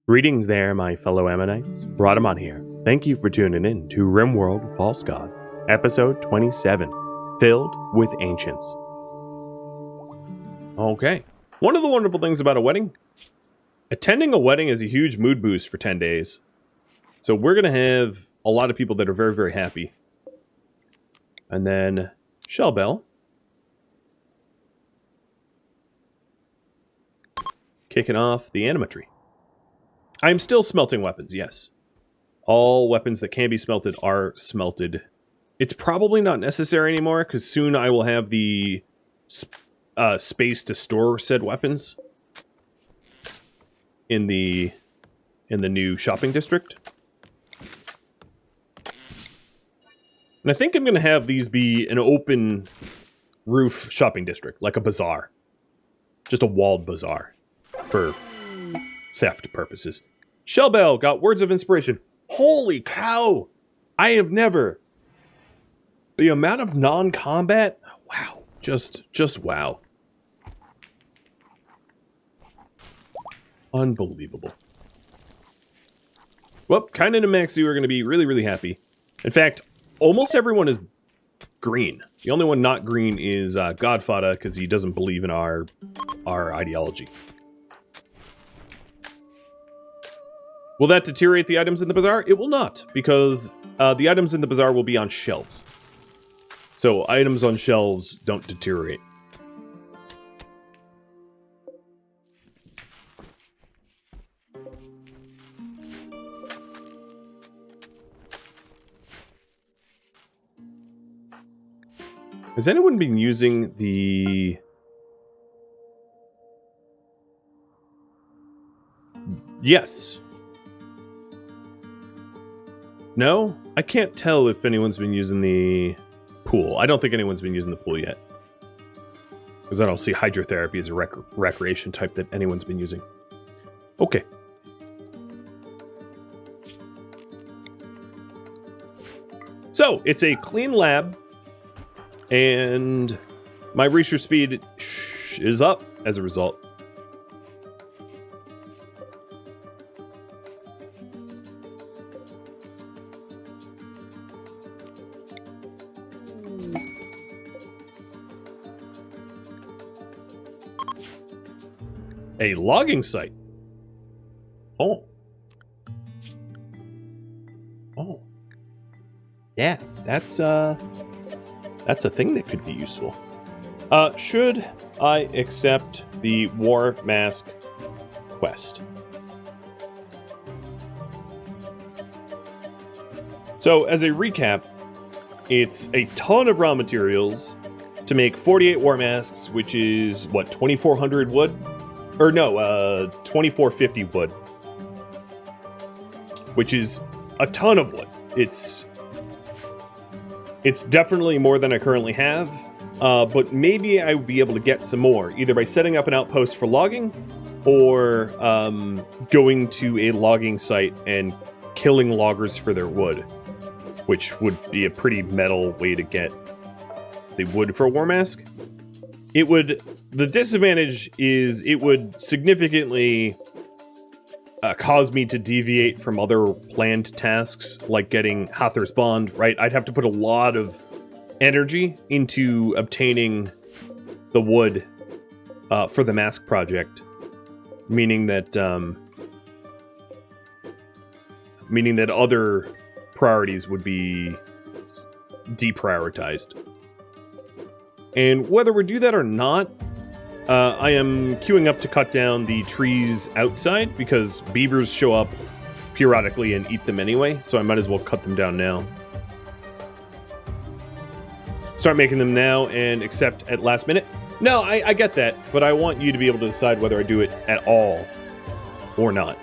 Greetings there, my fellow Ammonites. Rhadamant here. Thank you for tuning in to RimWorld False God, episode 27, filled with Ancients. Okay, one of the wonderful things about a wedding, attending a wedding is a huge mood boost for 10 days. So we're going to have a lot of people that are very, very happy. And then Shellbell. Kicking off the animatry. I'm still smelting weapons, yes. All weapons that can be smelted are smelted. It's probably not necessary anymore, because soon I will have the space to store said weapons in the new shopping district. And I think I'm going to have these be an open roof shopping district, like a bazaar. Just a walled bazaar for theft purposes. Shellbell got words of inspiration. Holy cow! I have never... The amount of non-combat... Wow. Just wow. Unbelievable. Well, kind of Namaxu are going to be really, really happy. In fact, almost everyone is green. The only one not green is Godfather, because he doesn't believe in our ideology. Will that deteriorate the items in the bazaar? It will not, because the items in the bazaar will be on shelves. So items on shelves don't deteriorate. Has anyone been using the... Yes. No? I can't tell if anyone's been using the pool. I don't think anyone's been using the pool yet. Because I don't see hydrotherapy as a recreation type that anyone's been using. Okay. So, it's a clean lab. And my research speed is up as a result. A logging site. Oh. Oh. Yeah, that's a thing that could be useful. Should I accept the War Mask quest? So, as a recap, it's a ton of raw materials to make 48 War Masks, which is, what, 2,400 wood? Or no, 2,450 wood. Which is a ton of wood. It's definitely more than I currently have, but maybe I would be able to get some more, either by setting up an outpost for logging, or going to a logging site and killing loggers for their wood, which would be a pretty metal way to get the wood for a War Mask. The disadvantage is it would significantly cause me to deviate from other planned tasks, like getting Hathor's Bond, right? I'd have to put a lot of energy into obtaining the wood for the mask project, meaning that other priorities would be deprioritized. And whether we do that or not, I am queuing up to cut down the trees outside, because beavers show up periodically and eat them anyway, so I might as well cut them down now. Start making them now and accept at last minute. No, I get that, but I want you to be able to decide whether I do it at all or not.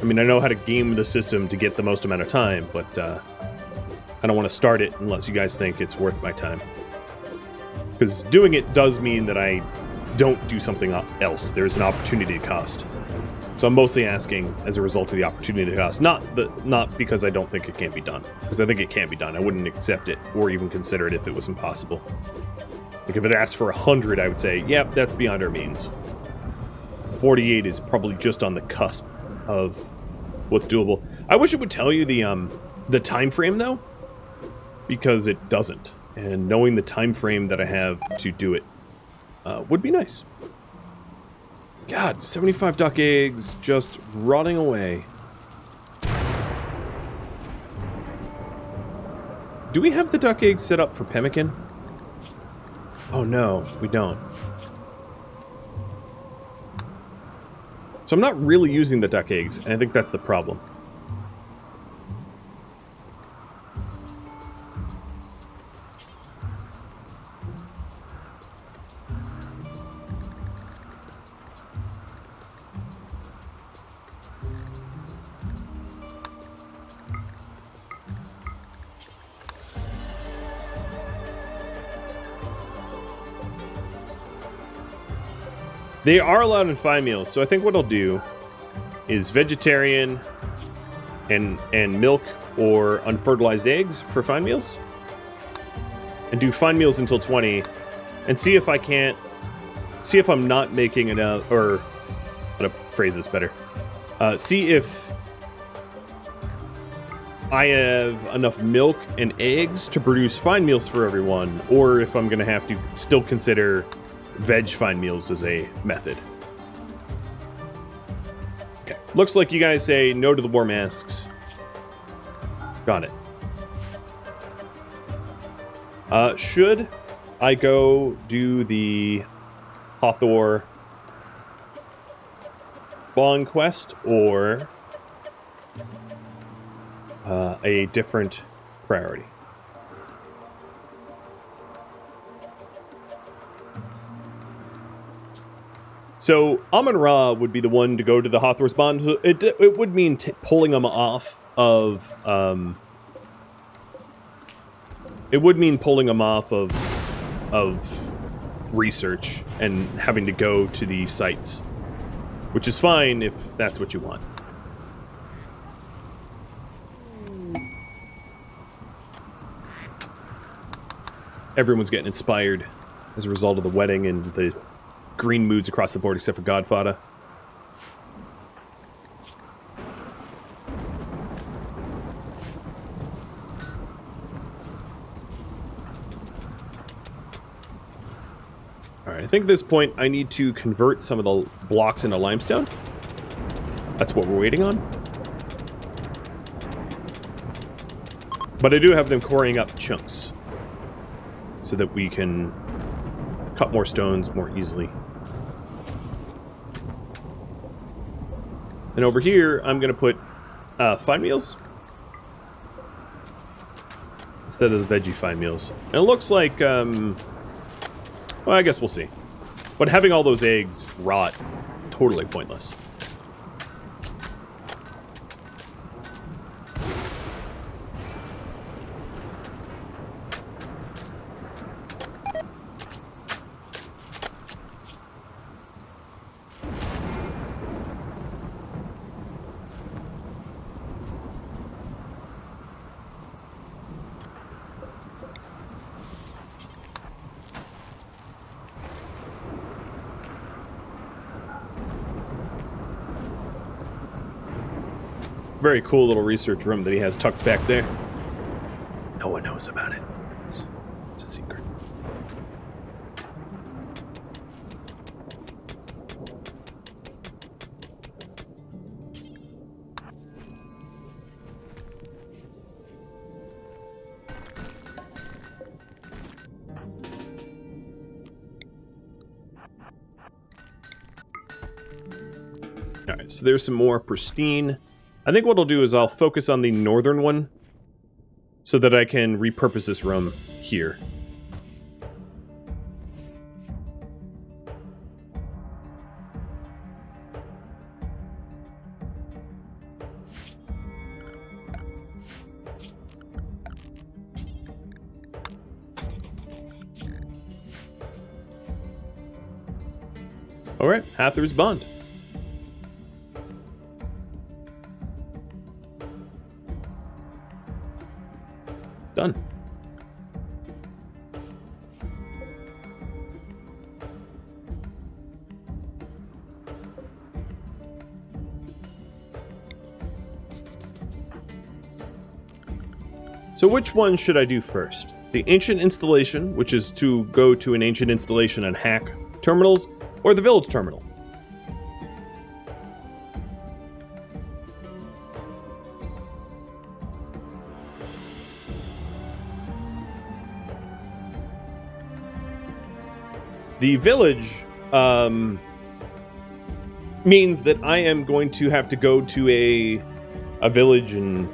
I mean, I know how to game the system to get the most amount of time, but I don't want to start it unless you guys think it's worth my time. Because doing it does mean that I don't do something else. There's an opportunity cost. So I'm mostly asking as a result of the opportunity cost, not because I don't think it can't be done. Because I think it can be done. I wouldn't accept it or even consider it if it was impossible. Like if it asked for 100, I would say, yep, that's beyond our means. 48 is probably just on the cusp of what's doable. I wish it would tell you the time frame though, because it doesn't. And knowing the time frame that I have to do it would be nice. God, 75 duck eggs just rotting away. Do we have the duck eggs set up for pemmican? Oh no, we don't. So I'm not really using the duck eggs, and I think that's the problem. They are allowed in fine meals, so I think what I'll do is vegetarian and milk or unfertilized eggs for fine meals. And do fine meals until 20 and see if I can't... See if I'm not making enough... Or... How to phrase this better. See if I have enough milk and eggs to produce fine meals for everyone, or if I'm going to have to still consider veg fine meals as a method. Okay. Looks like you guys say no to the war masks. Got it. Should I go do the Hathor Bond quest or a different priority? So Amon-Ra would be the one to go to the Hathor's Bond. It would mean pulling them off of... it would mean pulling them off of research and having to go to the sites, which is fine if that's what you want. Everyone's getting inspired as a result of the wedding and the green moods across the board, except for Godfather. Alright, I think at this point I need to convert some of the blocks into limestone. That's what we're waiting on. But I do have them quarrying up chunks so that we can cut more stones more easily. And over here, I'm going to put fine meals instead of the veggie fine meals. And it looks like, well, I guess we'll see. But having all those eggs rot, totally pointless. Very cool little research room that he has tucked back there. No one knows about it. It's a secret. Alright, so there's some more pristine. I think what I'll do is I'll focus on the northern one so that I can repurpose this room here. Alright, Hathor's Bond. Done. So which one should I do first? The Ancient Installation, which is to go to an Ancient Installation and hack terminals, or the Village Terminal? The Village means that I am going to have to go to a village and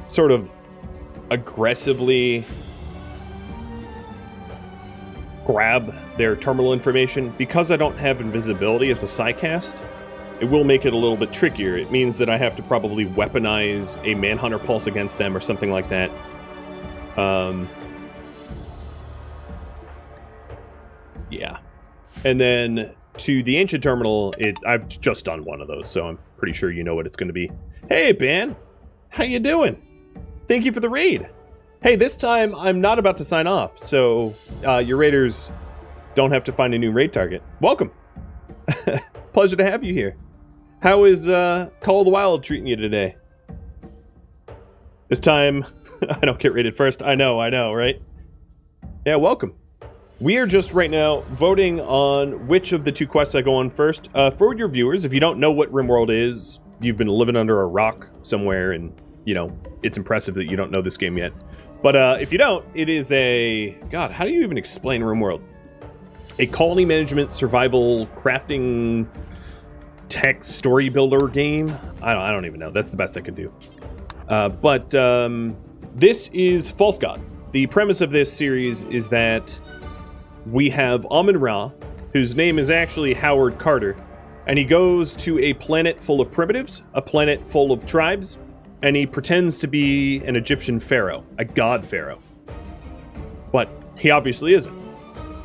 sort of aggressively grab their terminal information. Because I don't have invisibility as a psycast, it will make it a little bit trickier. It means that I have to probably weaponize a Manhunter Pulse against them or something like that. Yeah. And then to the Ancient Terminal, I've just done one of those, so I'm pretty sure you know what it's going to be. Hey, Ben! How you doing? Thank you for the raid! Hey, this time I'm not about to sign off, so your raiders don't have to find a new raid target. Welcome! Pleasure to have you here. How is Call of the Wild treating you today? This time, I don't get raided first. I know, right? Yeah, welcome. We are just right now voting on which of the two quests I go on first. For your viewers, if you don't know what RimWorld is, you've been living under a rock somewhere, and, you know, it's impressive that you don't know this game yet. But if you don't, it is a... God, how do you even explain RimWorld? A colony management, survival, crafting, tech, story builder game? I don't even know. That's the best I could do. But this is False God. The premise of this series is that we have Amun-Ra, whose name is actually Howard Carter, and he goes to a planet full of primitives, a planet full of tribes, and he pretends to be an Egyptian pharaoh, a god pharaoh. But he obviously isn't.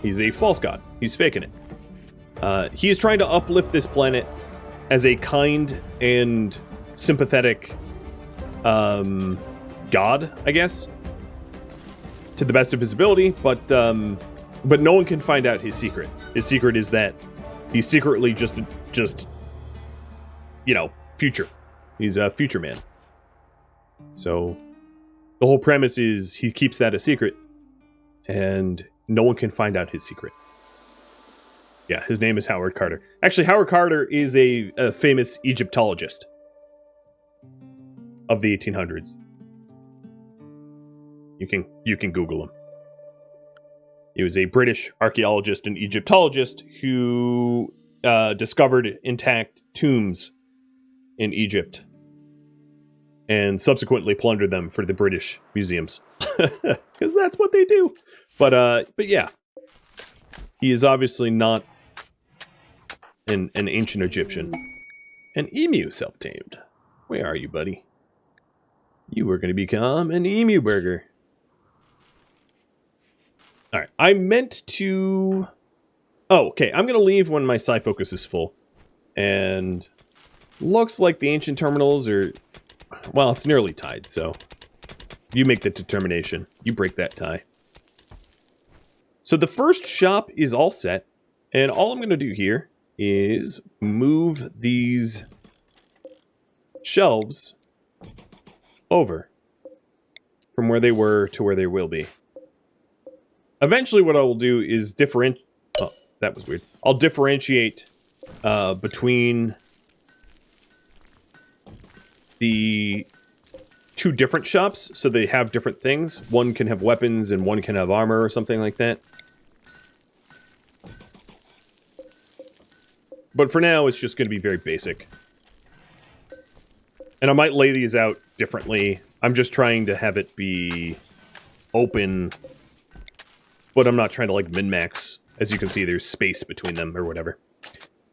He's a false god. He's faking it. He is trying to uplift this planet as a kind and sympathetic god, I guess, to the best of his ability, but no one can find out his secret. His secret is that he's secretly just you know, future. He's a future man. So the whole premise is he keeps that a secret, and no one can find out his secret. Yeah, his name is Howard Carter. Actually, Howard Carter is a famous Egyptologist of the 1800s. You can Google him. He was a British archaeologist and Egyptologist who discovered intact tombs in Egypt and subsequently plundered them for the British museums, because that's what they do. But yeah, he is obviously not an ancient Egyptian. An emu self-tamed. Where are you, buddy? You were going to become an emu burger. All right, I meant to... Oh, okay, I'm going to leave when my psi focus is full. And looks like the ancient terminals are... Well, it's nearly tied, so you make the determination. You break that tie. So the first shop is all set, and all I'm going to do here is move these shelves over from where they were to where they will be. Eventually what I will do is differentiate... Oh, that was weird. I'll differentiate between the two different shops, so they have different things. One can have weapons and one can have armor or something like that. But for now, it's just going to be very basic. And I might lay these out differently. I'm just trying to have it be open, but I'm not trying to, like, min-max. As you can see, there's space between them or whatever.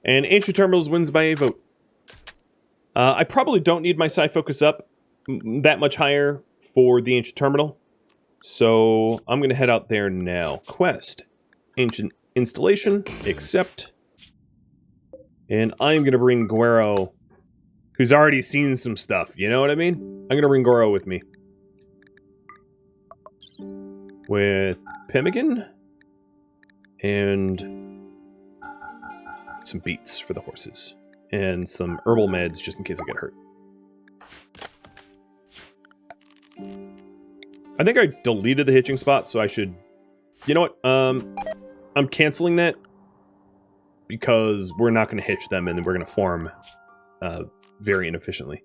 And Ancient Terminals wins by a vote. I probably don't need my psi focus up that much higher for the Ancient Terminal. So I'm going to head out there now. Quest. Ancient Installation. Accept. And I'm going to bring Guero, who's already seen some stuff. You know what I mean? I'm going to bring Guero with me. With pemmican. And some beets for the horses. And some herbal meds just in case I get hurt. I think I deleted the hitching spot, so I should... You know what? I'm canceling that because we're not going to hitch them and we're going to farm very inefficiently.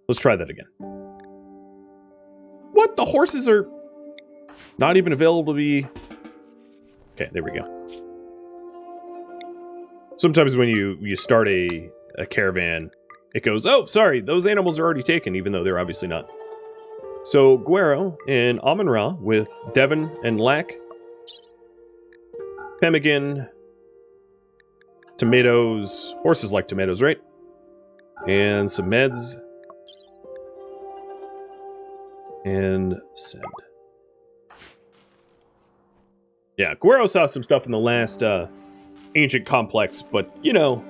Let's try that again. What? The horses are not even available to be... Okay, there we go. Sometimes when you start a caravan, it goes, oh, sorry, those animals are already taken, even though they're obviously not. So, Guero and Amon-Ra with Devon and Lack. Pemmican. Tomatoes. Horses like tomatoes, right? And some meds. And send. Yeah, Guero saw some stuff in the last Ancient complex, but, you know,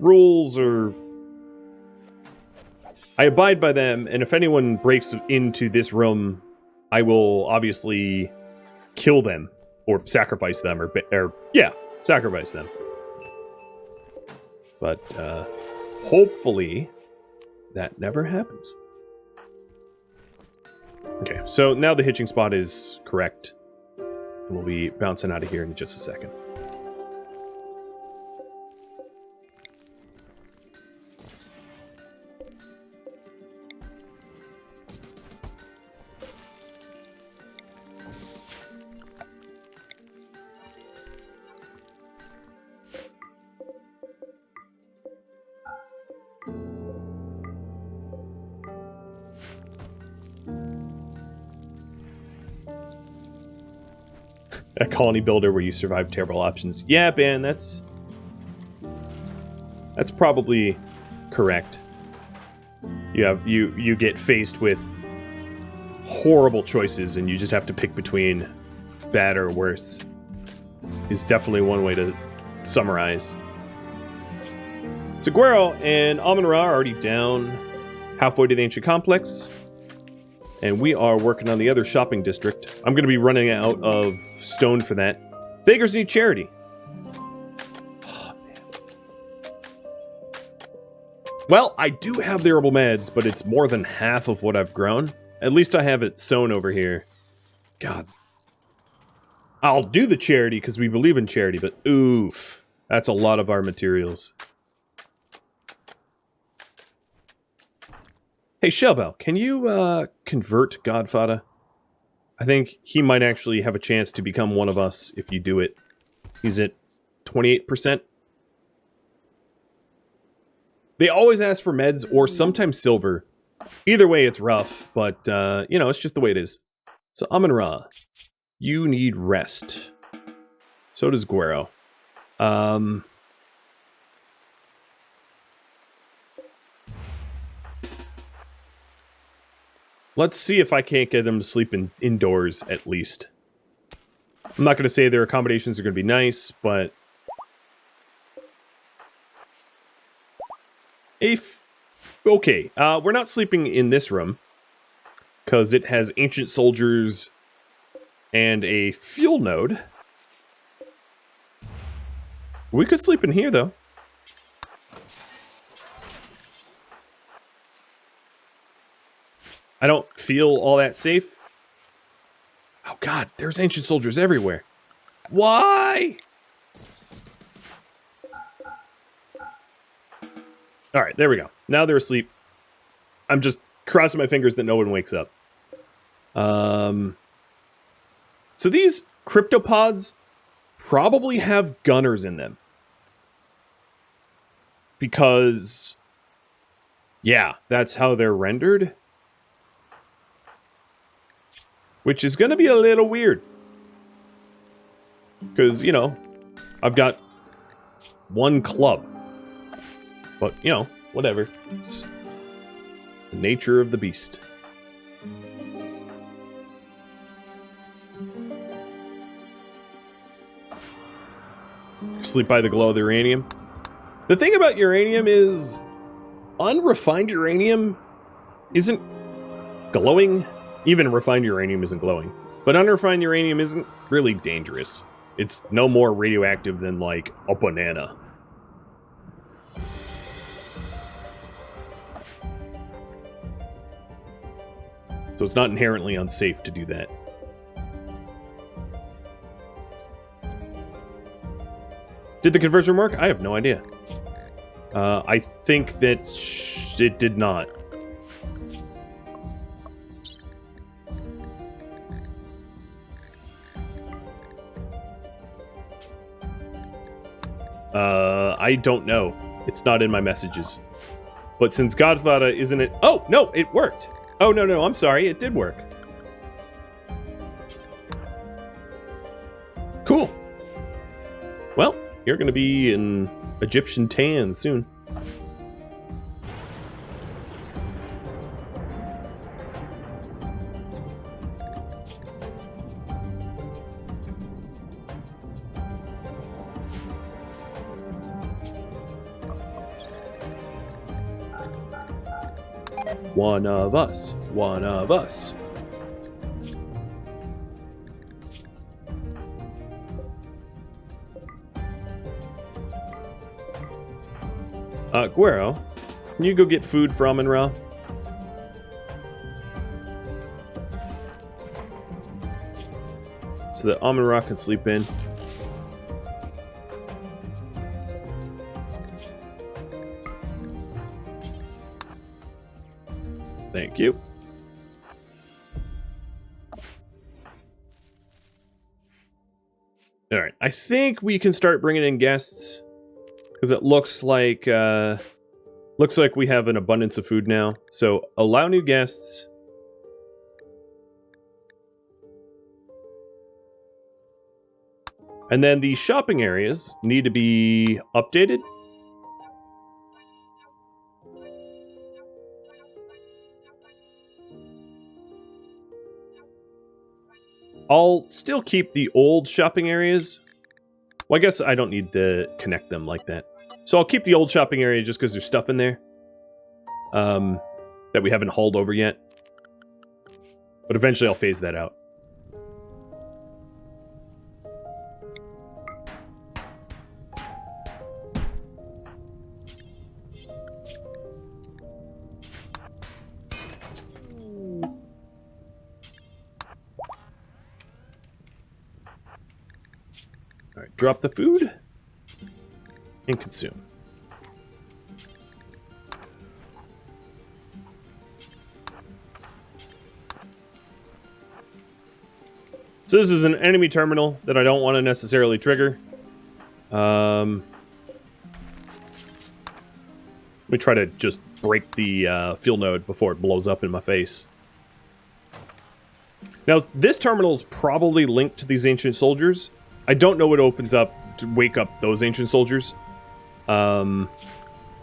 rules are... I abide by them, and if anyone breaks into this room, I will obviously kill them, or sacrifice them, or yeah, sacrifice them. But, hopefully, that never happens. Okay, so now the hitching spot is correct. We'll be bouncing out of here in just a second. A colony builder where you survive terrible options. Yeah, Ben, that's probably correct. You get faced with horrible choices and you just have to pick between bad or worse. Is definitely one way to summarize. So Guero and Amon-Ra are already down halfway to the Ancient Complex. And we are working on the other shopping district. I'm going to be running out of stone for that. Beggars need charity. Oh, man. Well, I do have the herbal meds, but it's more than half of what I've grown. At least I have it sown over here. God. I'll do the charity because we believe in charity, but oof. That's a lot of our materials. Hey, Shellbell, can you convert Godfather? I think he might actually have a chance to become one of us if you do it. He's at 28%. They always ask for meds or sometimes silver. Either way, it's rough, but, you know, it's just the way it is. So, Amon-Ra, you need rest. So does Guero. Let's see if I can't get them to sleep indoors, at least. I'm not going to say their accommodations are going to be nice, but... Okay, we're not sleeping in this room, because it has ancient soldiers and a fuel node. We could sleep in here, though. I don't feel all that safe. Oh god, there's ancient soldiers everywhere. Why? Alright, there we go. Now they're asleep. I'm just crossing my fingers that no one wakes up. So these cryptopods probably have gunners in them. Because, yeah, that's how they're rendered. Which is going to be a little weird. Because, you know, I've got one club. But, you know, whatever. It's the nature of the beast. Sleep by the glow of the uranium. The thing about uranium is unrefined uranium isn't glowing. Even refined uranium isn't glowing. But unrefined uranium isn't really dangerous. It's no more radioactive than, like, a banana. So it's not inherently unsafe to do that. Did the conversion work? I have no idea. I think that it did not. I don't know. It's not in my messages. But since Godfather isn't it... Oh, no, it worked. Oh, no, I'm sorry. It did work. Cool. Well, you're going to be in Egyptian tan soon. One of us. One of us. Guero, can you go get food for Amun-Ra? So that Amun-Ra can sleep in. Thank you. All right, I think we can start bringing in guests because it looks like we have an abundance of food now. So allow new guests. And then the shopping areas need to be updated. I'll still keep the old shopping areas. Well, I guess I don't need to connect them like that. So I'll keep the old shopping area just because there's stuff in there that we haven't hauled over yet. But eventually I'll phase that out. Alright, drop the food and consume. So this is an enemy terminal that I don't want to necessarily trigger. Let me try to just break the field node before it blows up in my face. Now, this terminal is probably linked to these ancient soldiers. I don't know what opens up to wake up those ancient soldiers. But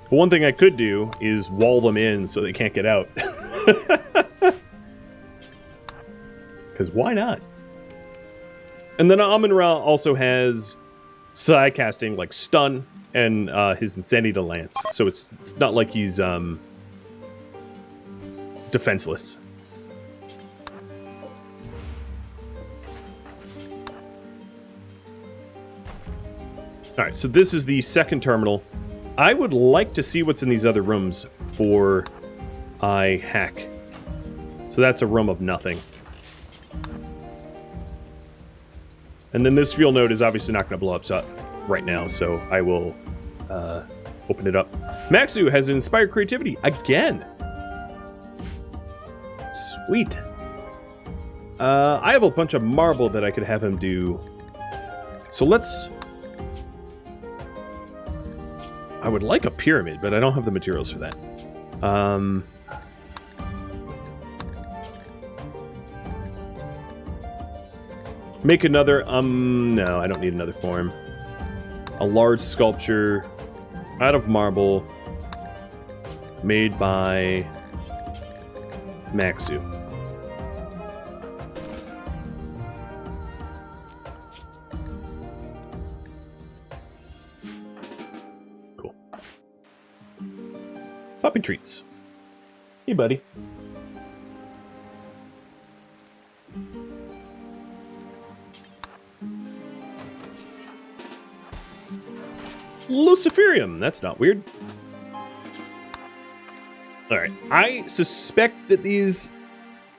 one thing I could do is wall them in so they can't get out. Because why not? And then Amun-Ra also has side casting like stun and his Insanity Lance. So it's not like he's defenseless. Alright, so this is the second terminal. I would like to see what's in these other rooms before I hack. So that's a room of nothing. And then this fuel node is obviously not going to blow up right now, so I will open it up. Maxu has inspired creativity again. Sweet. I have a bunch of marble that I could have him do. So let's... I would like a pyramid, but I don't have the materials for that. Make another, no, I don't need another form. A large sculpture out of marble made by Maxu. Cool. Puppy treats. Hey, buddy. Luciferium. That's not weird. Alright. I suspect that these...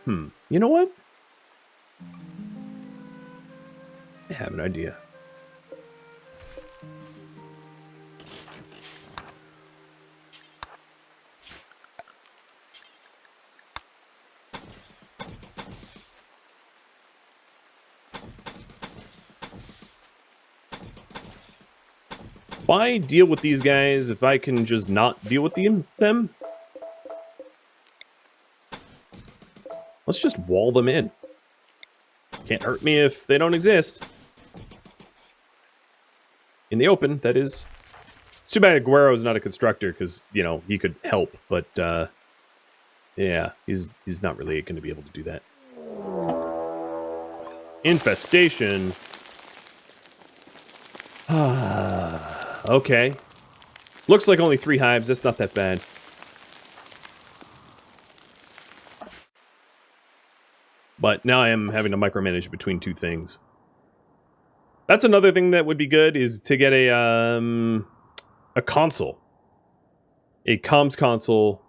You know what? I have an idea. Why deal with these guys if I can just not deal with them? Let's just wall them in. Can't hurt me if they don't exist. In the open, that is. It's too bad Aguero's not a constructor, because, you know, he could help, but, yeah, he's not really going to be able to do that. Infestation. Okay. Looks like only 3 hives, that's not that bad. But now I am having to micromanage between 2 things. That's another thing that would be good, is to get a console. A comms console,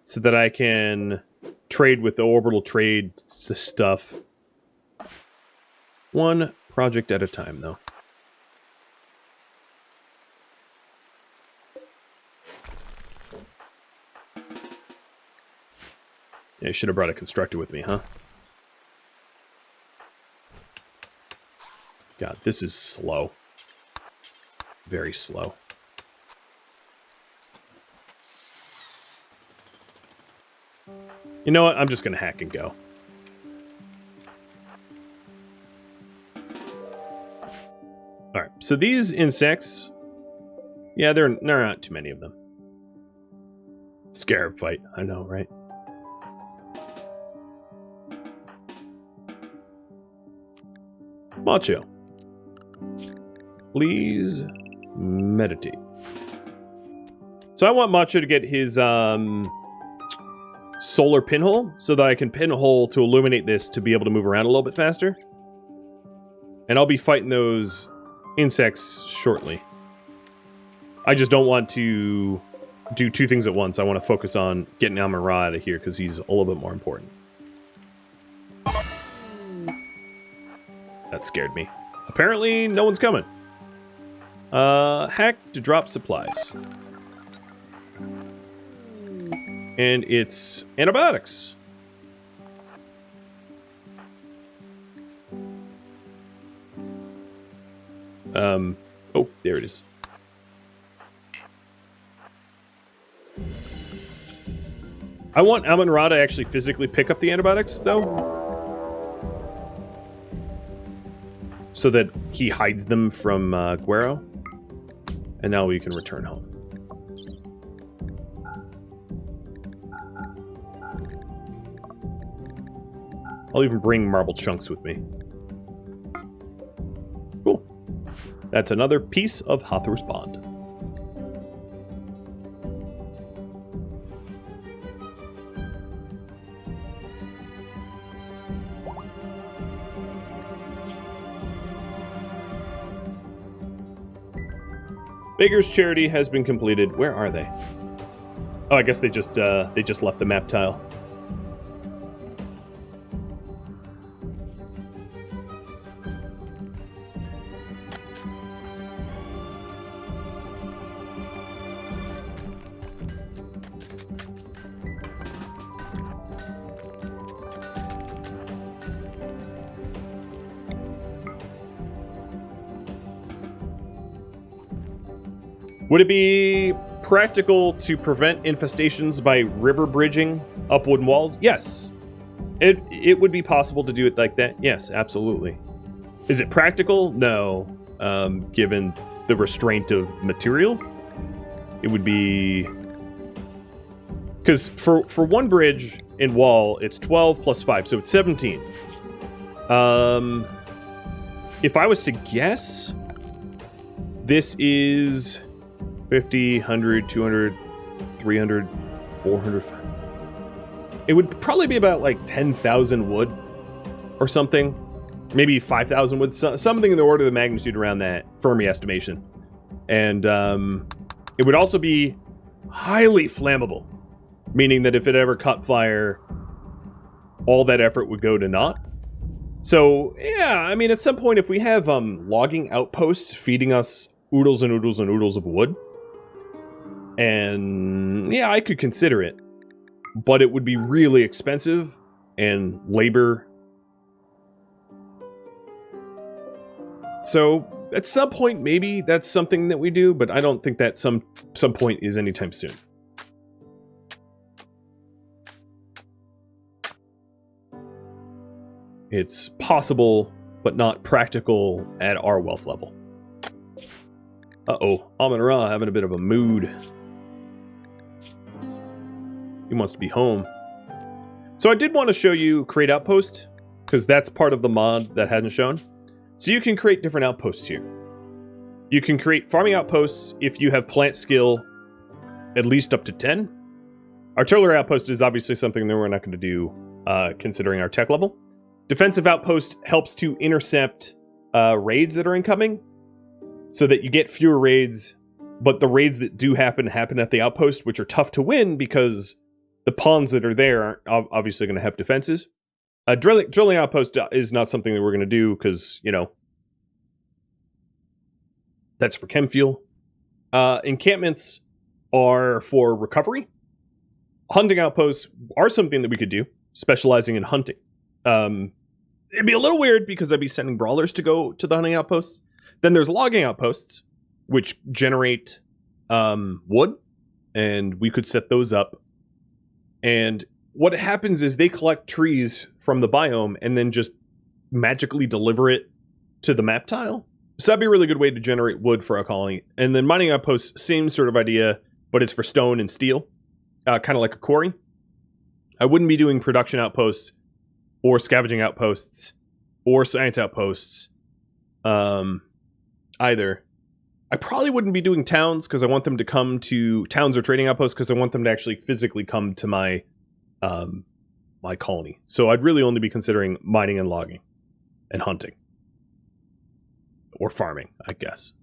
so that I can trade with the orbital trade stuff. One project at a time, though. Yeah, I should have brought a constructor with me, huh? God, this is slow. Very slow. You know what? I'm just going to hack and go. Alright, so these insects... Yeah, there are not too many of them. Scarab fight, I know, right? Macho. Please meditate. So I want Macho to get his solar pinhole so that I can pinhole to illuminate this to be able to move around a little bit faster. And I'll be fighting those insects shortly. I just don't want to do 2 things at once. I want to focus on getting Amon-Ra out of here because he's a little bit more important. That scared me. Apparently, no one's coming. Hack to drop supplies. And it's antibiotics. Oh, there it is. I want Amon-Ra to actually physically pick up the antibiotics, though. So that he hides them from Guero. And now we can return home. I'll even bring marble chunks with me. Cool. That's another piece of Hathor's Bond. Beggar's Charity has been completed. Where are they? Oh, I guess they just left the map tile. Would it be practical to prevent infestations by river bridging up wooden walls? Yes. It would be possible to do it like that. Yes, absolutely. Is it practical? No. Given the restraint of material, it would be... Because for one bridge in wall, it's 12 plus 5, so it's 17. If I was to guess, this is... 50, 100, 200, 300, 400. It would probably be about like 10,000 wood or something. Maybe 5,000 wood. Something in the order of the magnitude around that Fermi estimation. And it would also be highly flammable. Meaning that if it ever caught fire, all that effort would go to naught. So, yeah, I mean, at some point, if we have logging outposts feeding us oodles and oodles and oodles of wood, and yeah, I could consider it, but it would be really expensive and labor. So At some point, maybe that's something that we do, but I don't think that some point is anytime soon. It's possible, but not practical at our wealth level. Uh-oh, Amun-Ra having a bit of a mood. He wants to be home. So I did want to show you Create Outpost, because that's part of the mod that hadn't shown. So you can create different outposts here. You can create farming outposts if you have plant skill at least up to 10. Artillery outpost is obviously something that we're not going to do considering our tech level. Defensive outpost helps to intercept raids that are incoming so that you get fewer raids, but the raids that do happen at the outpost, which are tough to win because the pawns that are there aren't obviously going to have defenses. Drilling outpost is not something that we're going to do because, you know, that's for chem fuel. Encampments are for recovery. Hunting outposts are something that we could do, specializing in hunting. It'd be a little weird because I'd be sending brawlers to go to the hunting outposts. Then there's logging outposts, which generate wood, and we could set those up. And what happens is they collect trees from the biome and then just magically deliver it to the map tile. So that'd be a really good way to generate wood for a colony. And then mining outposts, same sort of idea, but it's for stone and steel, kind of like a quarry. I wouldn't be doing production outposts or scavenging outposts or science outposts either. I probably wouldn't be doing towns because I want them to come to towns or trading outposts because I want them to actually physically come to my my colony. So I'd really only be considering mining and logging and hunting. Or farming, I guess.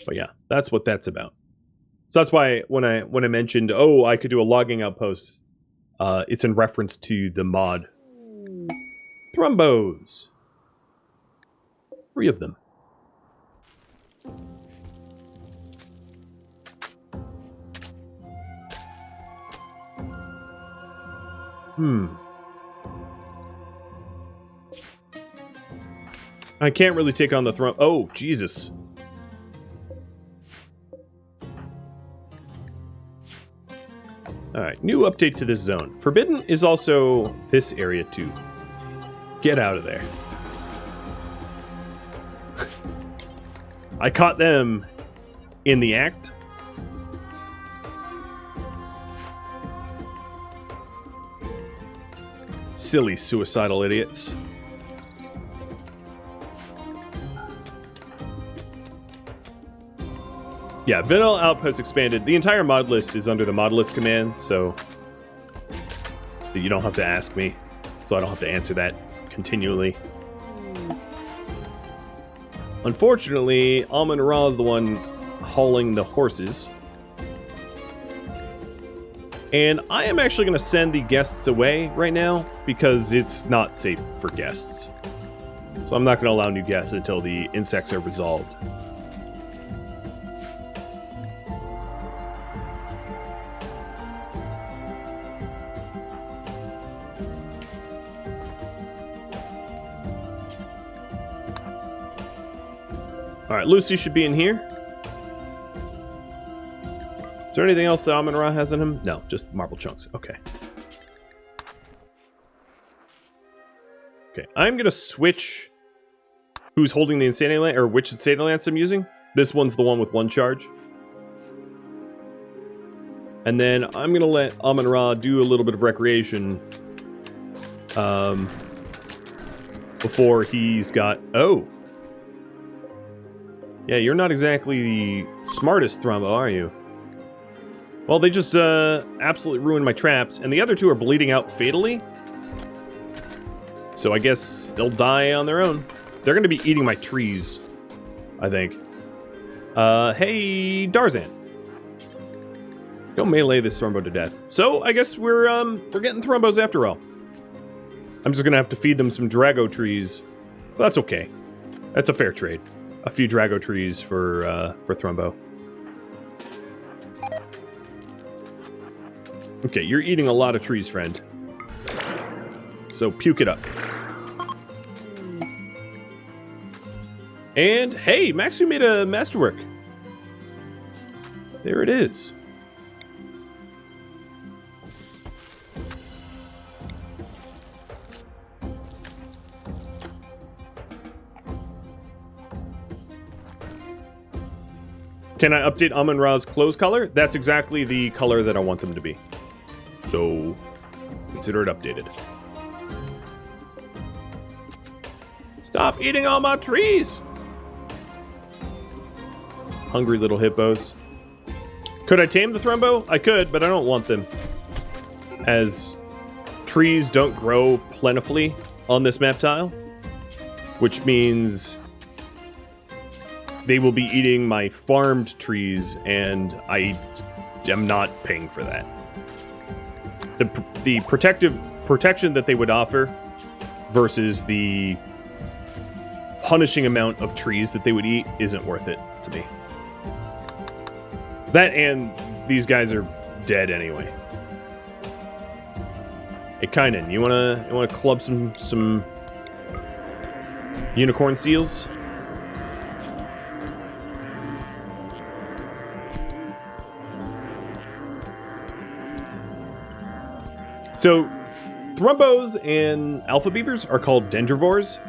But yeah, that's what that's about. So that's why when I mentioned, oh, I could do a logging outpost, it's in reference to the mod Thrumbos. 3 of them. I can't really take on the Thrum. Oh, Jesus. Alright, new update to this zone. Forbidden is also this area too. Get out of there. I caught them in the act. Silly suicidal idiots. Yeah, Vanilla Outpost expanded. The entire mod list is under the mod list command, so you don't have to ask me. So I don't have to answer that continually. Unfortunately, Amun-Ra is the one hauling the horses. And I am actually going to send the guests away right now because it's not safe for guests. So I'm not going to allow new guests until the insects are resolved. Alright, Lucy should be in here. Is there anything else that Amun-Ra has in him? No, just marble chunks. Okay. Okay, I'm going to switch who's holding the Insanity Lance, or which Insanity Lance I'm using. This one's the one with 1 charge. And then I'm going to let Amun-Ra do a little bit of recreation before he's got... Oh! Yeah, you're not exactly the smartest Thrumbo, are you? Well, they just absolutely ruined my traps, and the other 2 are bleeding out fatally. So I guess they'll die on their own. They're going to be eating my trees, I think. Hey, Darzan. Go melee this Thrumbo to death. So I guess we're getting Thrumbos after all. I'm just going to have to feed them some Drago trees. But that's okay. That's a fair trade. A few Drago trees for Thrumbo. Okay, you're eating a lot of trees, friend. So puke it up. And hey, Maxu made a masterwork. There it is. Can I update Amun-Ra's clothes color? That's exactly the color that I want them to be. So, consider it updated. Stop eating all my trees! Hungry little hippos. Could I tame the Thrumbo? I could, but I don't want them. As trees don't grow plentifully on this map tile. Which means they will be eating my farmed trees, and I am not paying for that. The protection that they would offer versus the punishing amount of trees that they would eat isn't worth it to me. That and these guys are dead anyway. Hey, Kynan, you wanna club some unicorn seals? So, Thrumbos and alpha beavers are called dendrivores.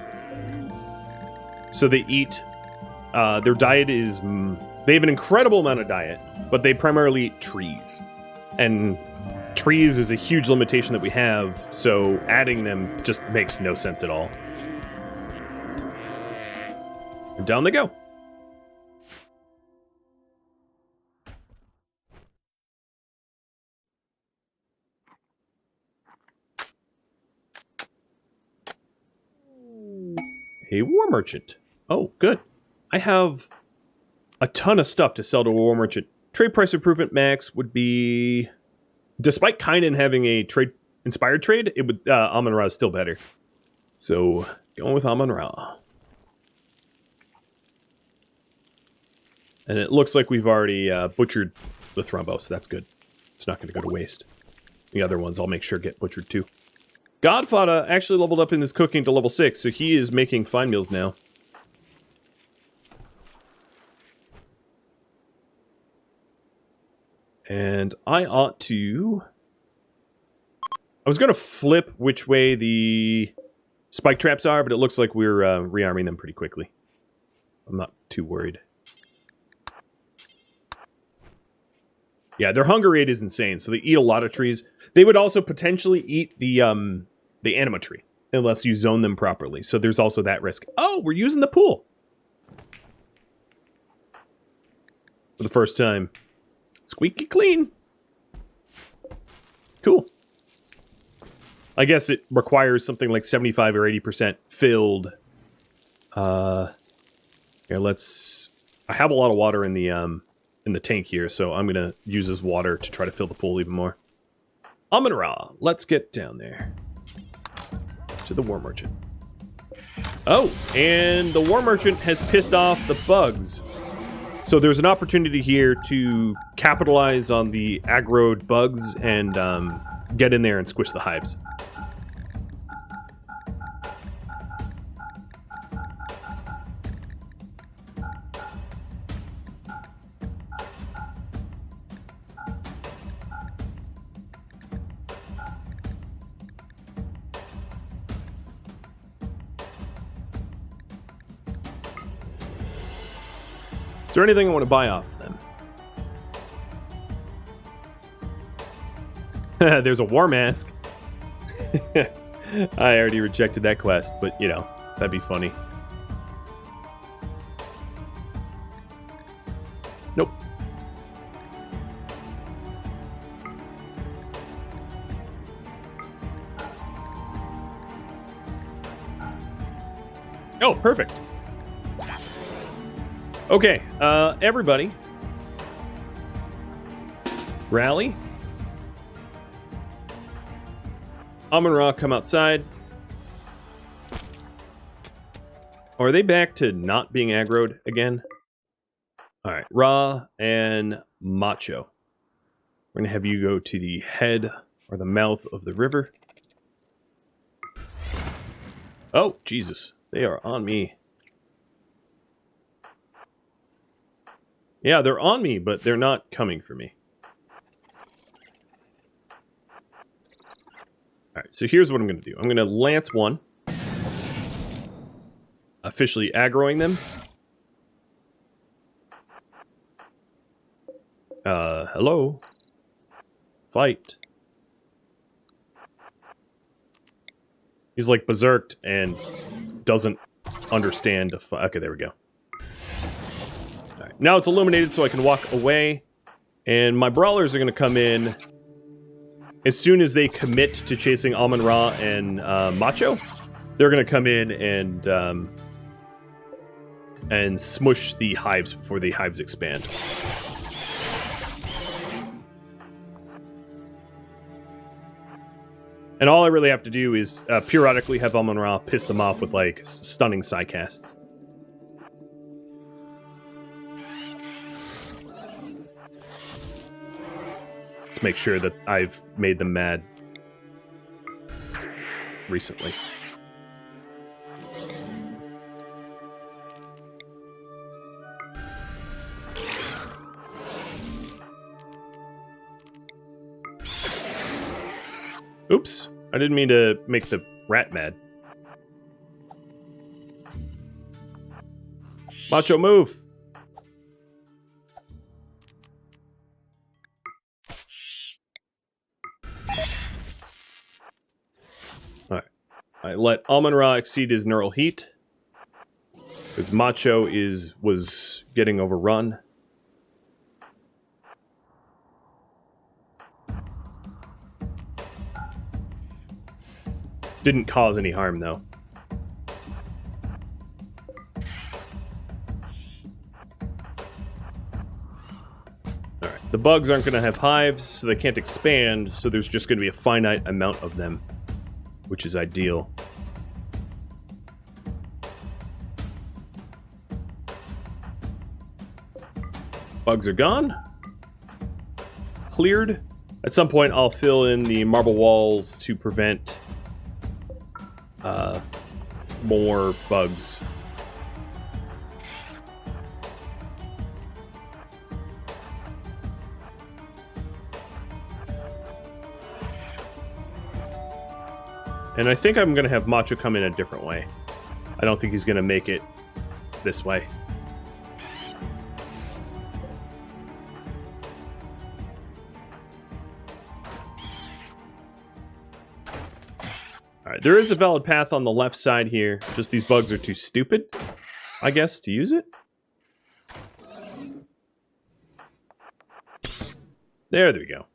So they eat, their diet is, they have an incredible amount of diet, but they primarily eat trees. And trees is a huge limitation that we have, so adding them just makes no sense at all. And down they go. A war merchant. Oh, good. I have a ton of stuff to sell to a war merchant. Trade price improvement max would be... Despite Kynan having a inspired trade, it would Amun-Ra is still better. So, going with Amun-Ra. And it looks like we've already butchered the Thrumbo, so that's good. It's not going to go to waste. The other ones I'll make sure get butchered too. Godfather actually leveled up in his cooking to level 6, so he is making fine meals now. And I ought to... I was going to flip which way the spike traps are, but it looks like we're rearming them pretty quickly. I'm not too worried. Yeah, their hunger rate is insane, so they eat a lot of trees. They would also potentially eat the anima tree, unless you zone them properly. So there's also that risk. Oh, we're using the pool. For the first time. Squeaky clean. Cool. I guess it requires something like 75 or 80% filled. Here, let's... I have a lot of water in the tank here, so I'm gonna use this water to try to fill the pool even more. Amun-Ra, let's get down there. To the war merchant. Oh, and the war merchant has pissed off the bugs. So there's an opportunity here to capitalize on the aggroed bugs and get in there and squish the hives. Is there anything I want to buy off them? There's a war mask. I already rejected that quest, but, you know, that'd be funny. Nope. Oh, perfect. Okay, everybody. Rally. Amun-Ra, come outside. Oh, are they back to not being aggroed again? Alright, Ra and Macho. We're going to have you go to the head or the mouth of the river. Oh, Jesus. They are on me. Yeah, they're on me, but they're not coming for me. Alright, so here's what I'm going to do. I'm going to lance one. Officially aggroing them. Hello? Fight. He's like berserked and doesn't understand. Okay, there we go. All right, now it's illuminated so I can walk away. And my brawlers are going to come in as soon as they commit to chasing Amon-Ra and Macho. They're going to come in and smush the hives before the hives expand. And all I really have to do is periodically have Amon-Ra piss them off with, like, stunning psycasts. Let's make sure that I've made them mad recently. Oops, I didn't mean to make the rat mad. Macho, move! Alright. I let Amon-Ra exceed his neural heat. Because Macho was getting overrun. Didn't cause any harm, though. Alright, the bugs aren't going to have hives, so they can't expand, so there's just going to be a finite amount of them, which is ideal. Bugs are gone. Cleared. At some point, I'll fill in the marble walls to prevent more bugs. And I think I'm going to have Macho come in a different way. I don't think he's going to make it this way. Alright, there is a valid path on the left side here. Just these bugs are too stupid, I guess, to use it. There we go.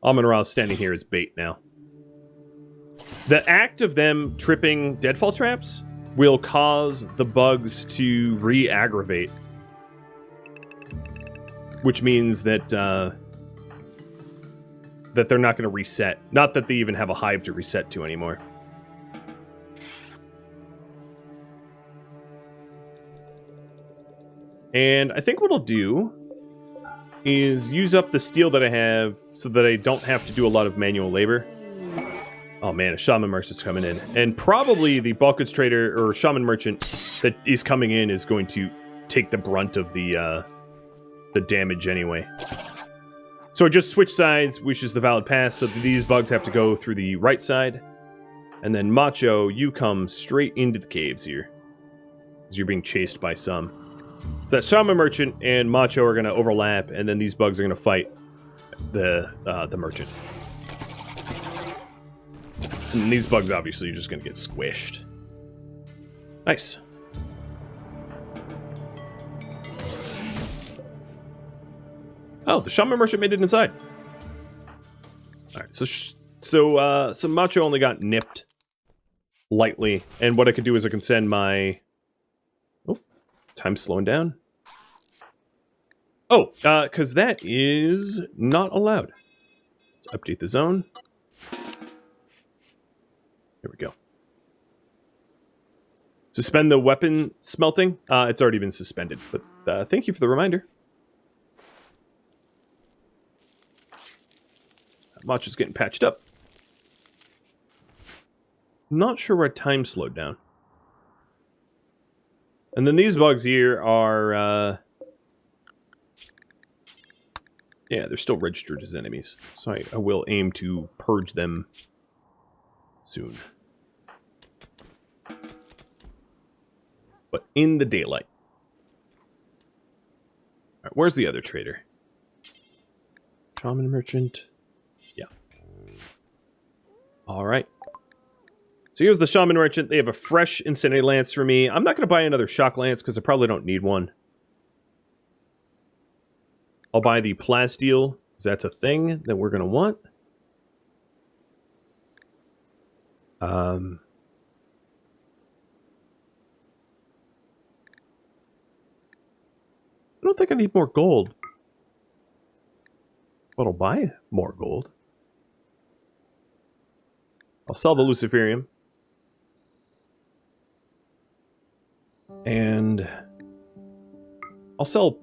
Amon-Ra standing here as bait now. The act of them tripping deadfall traps will cause the bugs to re-aggravate. Which means that that they're not going to reset. Not that they even have a hive to reset to anymore. And I think what I'll do is use up the steel that I have so that I don't have to do a lot of manual labor. Oh man, a shaman merchant's coming in. And probably the bulk goods trader or shaman merchant that is coming in is going to take the brunt of the damage anyway. So I just switched sides, which is the valid path, so these bugs have to go through the right side. And then Macho, you come straight into the caves here. Because you're being chased by some. So that shaman merchant and Macho are going to overlap, and then these bugs are going to fight the merchant. And these bugs obviously are just going to get squished. Nice. Oh, the shaman merchant made it inside. All right, so Macho only got nipped lightly, and what I could do is I can send my. Oh, time's slowing down. Oh, because that is not allowed. Let's update the zone. Here we go. Suspend the weapon smelting. It's already been suspended, but thank you for the reminder. Watch is getting patched up. Not sure where time slowed down. And then these bugs here are, yeah, they're still registered as enemies. So I will aim to purge them soon. But in the daylight. All right, where's the other trader? Shaman merchant. Yeah. All right. So here's the Shaman merchant. They have a fresh Incendiary Lance for me. I'm not going to buy another Shock Lance because I probably don't need one. I'll buy the Plasteel because that's a thing that we're going to want. I don't think I need more gold. But I'll buy more gold. I'll sell the Luciferium. And I'll sell...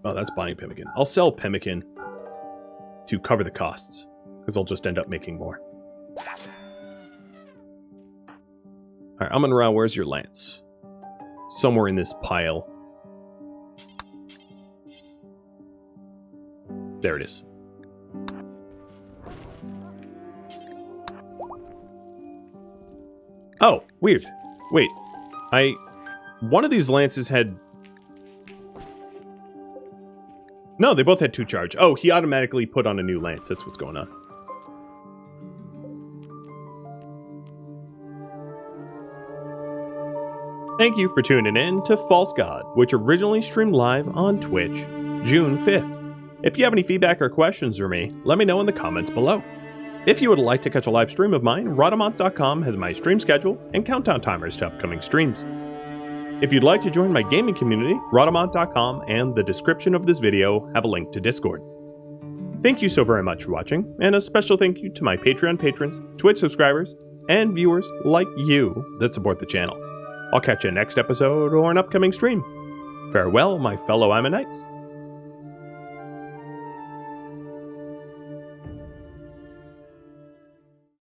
Oh, that's buying Pemmican. I'll sell Pemmican to cover the costs, because I'll just end up making more. Alright, Amun-Ra, where's your lance? Somewhere in this pile. There it is. Oh, weird. Wait. One of these lances had... No, they both had 2 charge. Oh, he automatically put on a new lance. That's what's going on. Thank you for tuning in to False God, which originally streamed live on Twitch, June 5th. If you have any feedback or questions for me, let me know in the comments below. If you would like to catch a live stream of mine, Rhadamant.com has my stream schedule and countdown timers to upcoming streams. If you'd like to join my gaming community, Rhadamant.com and the description of this video have a link to Discord. Thank you so very much for watching, and a special thank you to my Patreon patrons, Twitch subscribers, and viewers like you that support the channel. I'll catch you next episode or an upcoming stream. Farewell, my fellow Ammonites.